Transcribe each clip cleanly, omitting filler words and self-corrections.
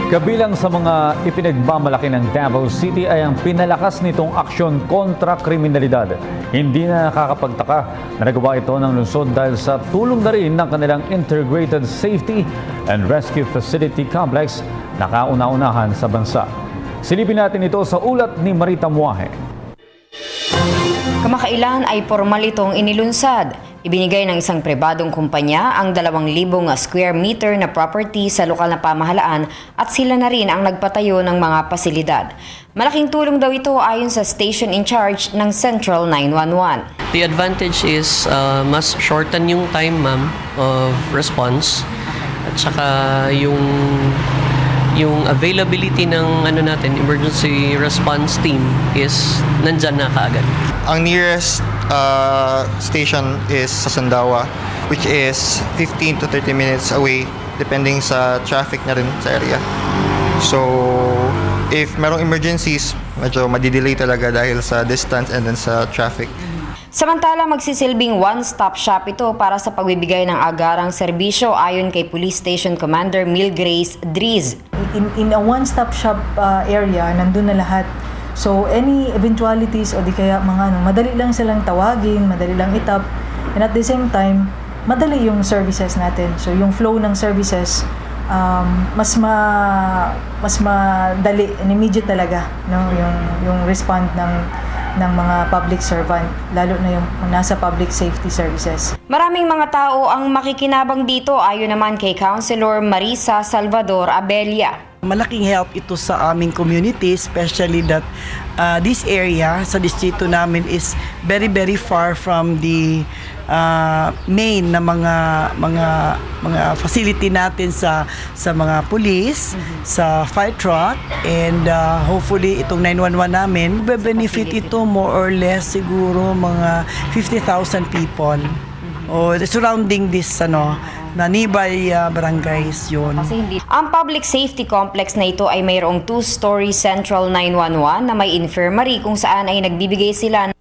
Kabilang sa mga ipinagmamalaki ng Davao City ay ang pinalakas nitong aksyon kontra kriminalidad. Hindi na nakakapagtaka na nagawa ito ng lungsod dahil sa tulong na rin ng kanilang Integrated Safety and Rescue Facility Complex na kauna-unahan sa bansa. Silipin natin ito sa ulat ni Marita Muahe. Kamakailan ay formal itong inilunsad. Ibinigay ng isang pribadong kumpanya ang 2,000 square meter na property sa lokal na pamahalaan at sila na rin ang nagpatayo ng mga pasilidad. Malaking tulong daw ito ayon sa station in charge ng Central 911. The advantage is mas shorten yung time, ma'am, of response at saka yung availability ng emergency response team is nandyan na kaagad. Ang nearest station is sa Sandawa, which is 15 to 30 minutes away depending sa traffic na rin sa area. So, if merong emergencies, medyo madidelay talaga dahil sa distance and then sa traffic. Samantala, magsisilbing one-stop shop ito para sa pagbibigay ng agarang serbisyo ayon kay Police Station Commander Mil Grace Driz. In a one-stop shop area, nandun na lahat. So, any eventualities o di kaya madali lang silang tawagin, madali lang itap, and at the same time, madali yung services natin. So, yung flow ng services, mas madali and immediate talaga, no? Yung respond ng mga public servant, lalo na yung nasa public safety services. Maraming mga tao ang makikinabang dito ayon naman kay Councilor Marisa Salvador Abella. Malaking help ito sa aming community, especially that this area sa distrito namin is very far from the main na mga facility natin sa mga police, sa fire truck, and hopefully itong 911 namin be-benefit ito more or less siguro mga 50,000 people or surrounding this na nearby barangays yun. Ang public safety complex na ito ay mayroong 2-story Central 911 na may infirmary kung saan ay nagbibigay sila ng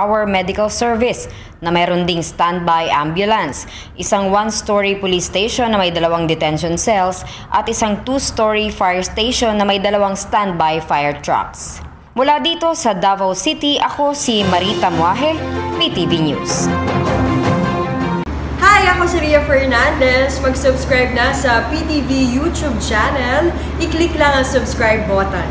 our medical service na mayroon ding standby ambulance, isang 1-story police station na may 2 detention cells at isang 2-story fire station na may 2 standby fire trucks. Mula dito sa Davao City, ako si Marita Muahe, PTV News. Hi! Ako si Ria Fernandez. Mag-subscribe na sa PTV YouTube channel. I-click lang ang subscribe button.